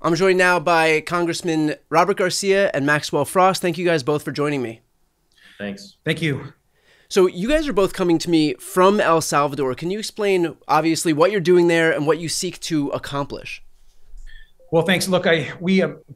I'm joined now by Congressman Robert Garcia and Maxwell Frost. Thank you guys both for joining me. Thanks. Thank you. So you guys are both coming to me from El Salvador. Can you explain, obviously, what you're doing there and what you seek to accomplish? Well, thanks. Look,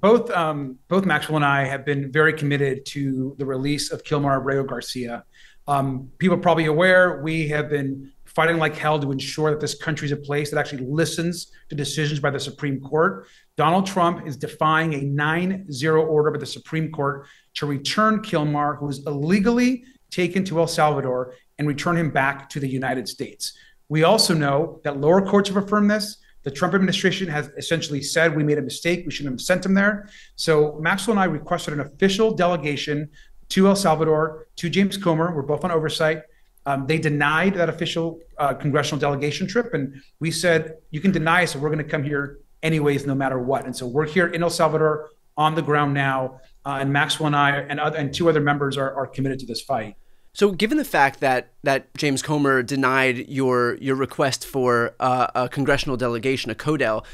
both Maxwell and I have been very committed to the release of Kilmar Abrego Garcia. People are probably aware we have been fighting like hell to ensure that this country is a place that actually listens to decisions by the Supreme Court. Donald Trump is defying a 9-0 order by the Supreme Court to return Kilmar, who was illegally taken to El Salvador, and return him back to the United States. We also know that lower courts have affirmed this. The Trump administration has essentially said we made a mistake. We shouldn't have sent him there. So Maxwell and I requested an official delegation to El Salvador, to James Comer. We're both on oversight. They denied that official congressional delegation trip. And we said, you can deny us, and we're going to come here anyways, no matter what. And so we're here in El Salvador on the ground now. And Maxwell and I and two other members are committed to this fight. So given the fact that James Comer denied your request for a congressional delegation, a CODEL,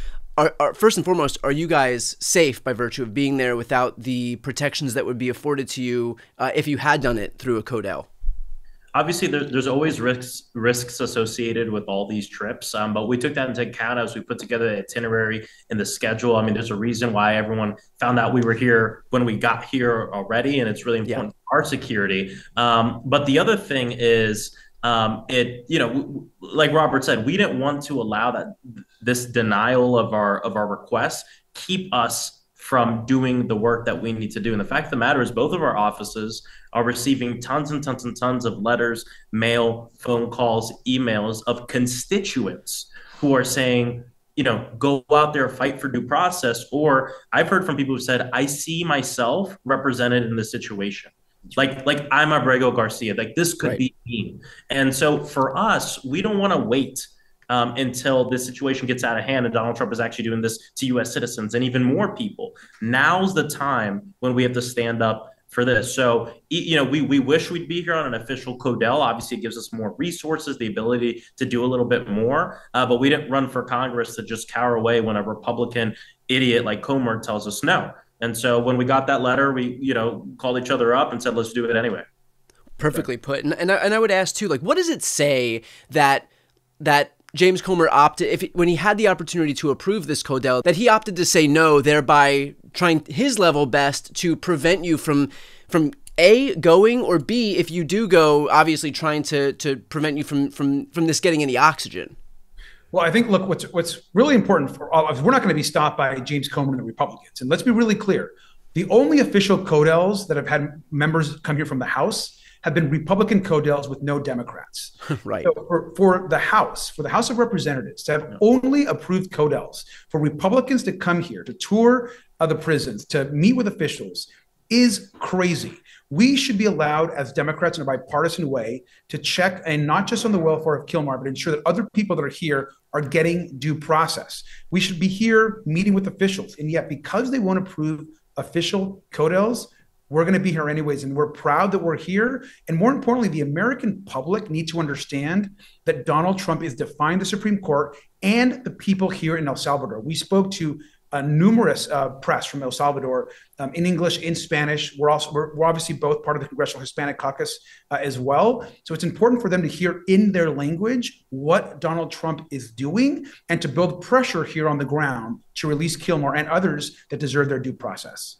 first and foremost, are you guys safe by virtue of being there without the protections that would be afforded to you if you had done it through a CODEL? Obviously, there's always risks associated with all these trips, but we took that into account as we put together the itinerary and the schedule. I mean, there's a reason why everyone found out we were here when we got here already, and it's really important for our security. But the other thing is, like Robert said, we didn't want to allow that this denial of our requests keep us from doing the work that we need to do. And the fact of the matter is both of our offices are receiving tons and tons and tons of letters, mail, phone calls, emails of constituents who are saying, go out there, fight for due process. Or I've heard from people who said, I see myself represented in this situation. Like I'm Abrego Garcia, like this could be me. And so for us, we don't want to wait until this situation gets out of hand and Donald Trump is actually doing this to U.S. citizens and even more people. Now's the time when we have to stand up for this. So, we wish we'd be here on an official CODEL. Obviously, it gives us more resources, the ability to do a little bit more. But we didn't run for Congress to just cower away when a Republican idiot like Comer tells us no. And so when we got that letter, we, called each other up and said, let's do it anyway. Perfectly put. And I would ask, too, like, what does it say that James Comer opted, when he had the opportunity to approve this CODEL, that he opted to say no, thereby trying his level best to prevent you from A, going, or B, if you do go, obviously trying to prevent you from this getting any oxygen? Well, I think, look, what's really important for all of us, we're not going to be stopped by James Comer and the Republicans. And let's be really clear. The only official CODELs that have had members come here from the House have been Republican CODELs with no Democrats. Right. So for the House of Representatives to have only approved CODELs for Republicans to come here to tour the prisons, to meet with officials is crazy. We should be allowed as Democrats in a bipartisan way to check, and not just on the welfare of Kilmar, but ensure that other people that are here are getting due process. We should be here meeting with officials. And yet, because they won't approve official CODELs, we're going to be here anyways, and we're proud that we're here. And more importantly, the American public need to understand that Donald Trump is defying the Supreme Court and the people here in El Salvador. We spoke to numerous press from El Salvador in English, in Spanish. We're obviously both part of the Congressional Hispanic Caucus as well. So it's important for them to hear in their language what Donald Trump is doing and to build pressure here on the ground to release Kilmar and others that deserve their due process.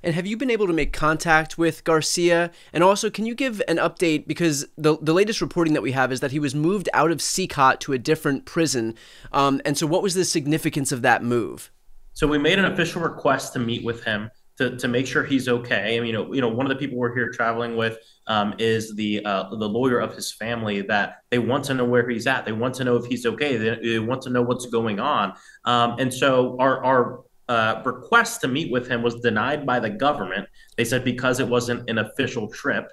And have you been able to make contact with Garcia? And also, can you give an update? Because the latest reporting that we have is that he was moved out of CCOT to a different prison. And so what was the significance of that move? So we made an official request to meet with him to make sure he's okay. I mean, one of the people we're here traveling with is the lawyer of his family, that they want to know where he's at. They want to know if he's okay. They want to know what's going on. And so our request to meet with him was denied by the government. They said because it wasn't an official trip,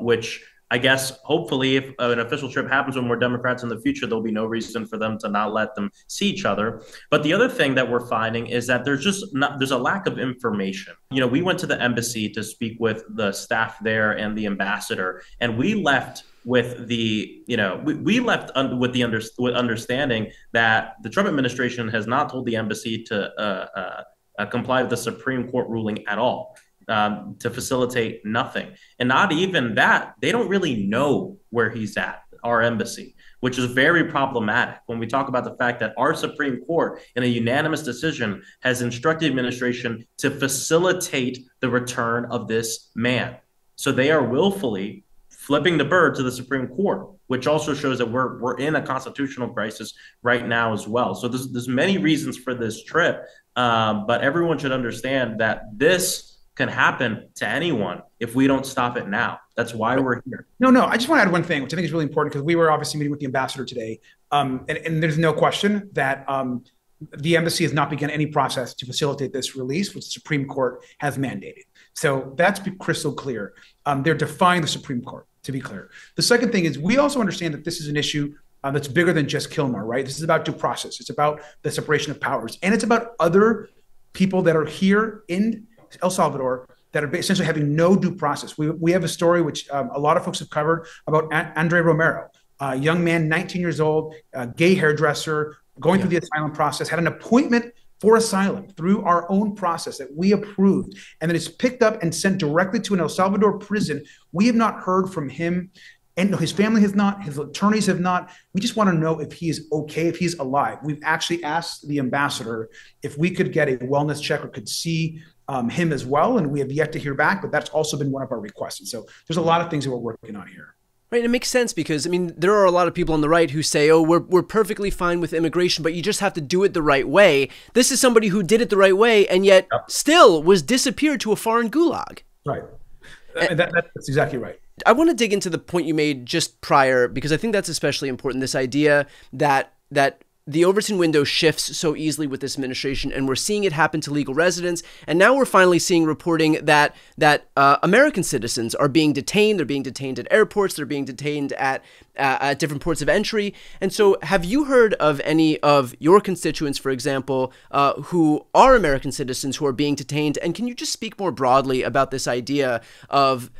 which I guess hopefully if an official trip happens with more Democrats in the future, there'll be no reason for them to not let them see each other. But the other thing that we're finding is that there's a lack of information. We went to the embassy to speak with the staff there and the ambassador, and we left with the, we left with the understanding that the Trump administration has not told the embassy to comply with the Supreme Court ruling at all, to facilitate nothing. And not even that, they don't really know where he's at, our embassy, which is very problematic when we talk about the fact that our Supreme Court, in a unanimous decision, has instructed the administration to facilitate the return of this man. So they are willfully flipping the bird to the Supreme Court, which also shows that we're in a constitutional crisis right now as well. So there's many reasons for this trip, but everyone should understand that this can happen to anyone if we don't stop it now. That's why we're here. No, I just want to add one thing, which I think is really important, because we were obviously meeting with the ambassador today. And there's no question that the embassy has not begun any process to facilitate this release, which the Supreme Court has mandated. So that's crystal clear. They're defying the Supreme Court, to be clear. The second thing is, we also understand that this is an issue that's bigger than just Kilmer, right? This is about due process. It's about the separation of powers. And it's about other people that are here in El Salvador that are essentially having no due process. We have a story which a lot of folks have covered about Andre Romero, a young man, 19 years old, a gay hairdresser, going through the asylum process, had an appointment for asylum through our own process that we approved, and then it's picked up and sent directly to an El Salvador prison. We have not heard from him, and his family has not, his attorneys have not. We just want to know if he is okay, if he's alive. We've actually asked the ambassador if we could get a wellness check or could see him as well, and we have yet to hear back, but that's also been one of our requests. And so there's a lot of things that we're working on here. Right, and it makes sense because, I mean, there are a lot of people on the right who say, oh, we're perfectly fine with immigration, but you just have to do it the right way. This is somebody who did it the right way and yet still was disappeared to a foreign gulag. Right. That's exactly right. I want to dig into the point you made just prior, because I think that's especially important, this idea that the Overton window shifts so easily with this administration, and we're seeing it happen to legal residents. And now we're finally seeing reporting that American citizens are being detained. They're being detained at airports. They're being detained at different ports of entry. And so have you heard of any of your constituents, for example, who are American citizens who are being detained? And can you just speak more broadly about this idea of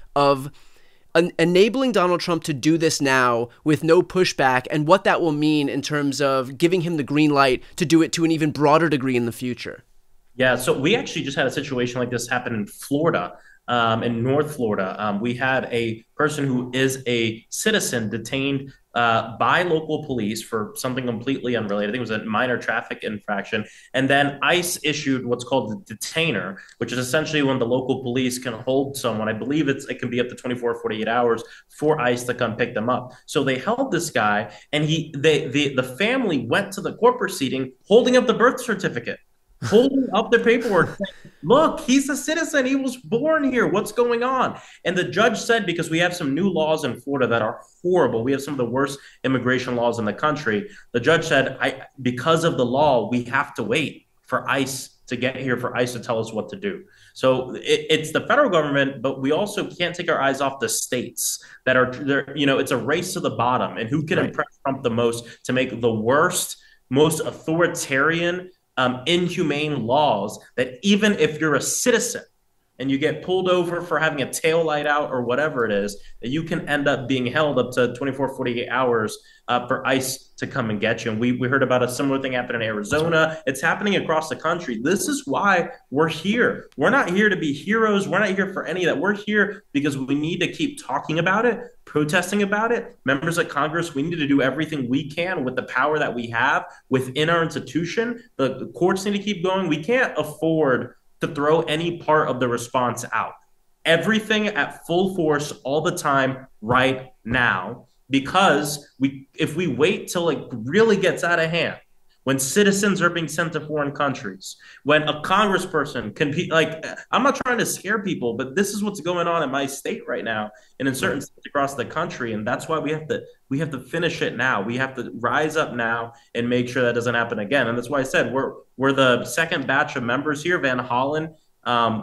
enabling Donald Trump to do this now with no pushback, and what that will mean in terms of giving him the green light to do it to an even broader degree in the future? Yeah, so we actually just had a situation like this happen in Florida, in North Florida. We had a person who is a citizen detained by local police for something completely unrelated. I think it was a minor traffic infraction. And then ICE issued what's called the detainer, which is essentially when the local police can hold someone. I believe it can be up to 24, 48 hours for ICE to come pick them up. So they held this guy, and the family went to the court proceeding holding up the birth certificate, holding up the paperwork, saying, look, he's a citizen. He was born here. What's going on? And the judge said, because we have some new laws in Florida that are horrible. We have some of the worst immigration laws in the country. The judge said, because of the law, we have to wait for ICE to get here, for ICE to tell us what to do. So it's the federal government, but we also can't take our eyes off the states that are there. It's a race to the bottom, and who can impress Trump the most to make the worst, most authoritarian, inhumane laws that even if you're a citizen and you get pulled over for having a tail light out or whatever it is, that you can end up being held up to 24, 48 hours for ICE to come and get you. And we heard about a similar thing happen in Arizona. It's happening across the country. This is why we're here. We're not here to be heroes. We're not here for any of that. We're here because we need to keep talking about it, protesting about it. Members of Congress, we need to do everything we can with the power that we have within our institution. The courts need to keep going. We can't afford to throw any part of the response out. Everything at full force all the time right now, because if we wait till it really gets out of hand, when citizens are being sent to foreign countries, when a congressperson can be I'm not trying to scare people, but this is what's going on in my state right now and in certain states across the country. And that's why we have to finish it now. We have to rise up now and make sure that doesn't happen again. And that's why I said we're the second batch of members here. Van Hollen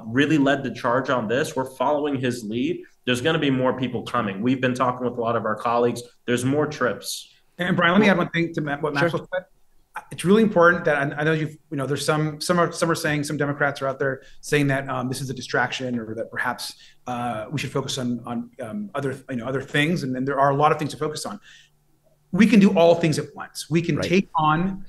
really led the charge on this. We're following his lead. There's going to be more people coming. We've been talking with a lot of our colleagues. There's more trips. And Brian, let me add one thing to what Maxwell said. it's really important that I know there's some are saying, some Democrats are out there saying that this is a distraction, or that perhaps we should focus on other things, and there are a lot of things to focus on. We can do all things at once. We can take on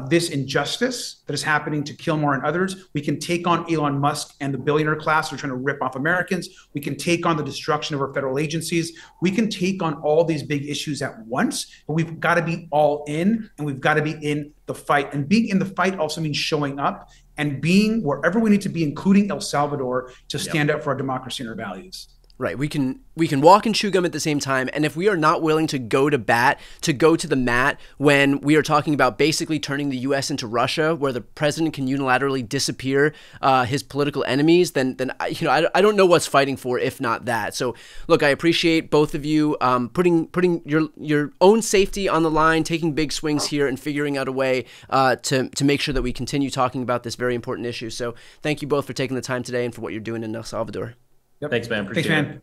this injustice that is happening to Kilmore and others. We can take on Elon Musk and the billionaire class who are trying to rip off Americans. We can take on the destruction of our federal agencies. We can take on all these big issues at once, but we've got to be all in, and we've got to be in the fight. And being in the fight also means showing up and being wherever we need to be, including El Salvador, to stand up for our democracy and our values. Right. We can walk and chew gum at the same time. And if we are not willing to go to bat, to go to the mat when we are talking about basically turning the U.S. into Russia, where the president can unilaterally disappear his political enemies, then I don't know what's fighting for if not that. So look, I appreciate both of you putting your own safety on the line, taking big swings here, and figuring out a way to make sure that we continue talking about this very important issue. So thank you both for taking the time today and for what you're doing in El Salvador. Yep. Thanks, man. Appreciate it.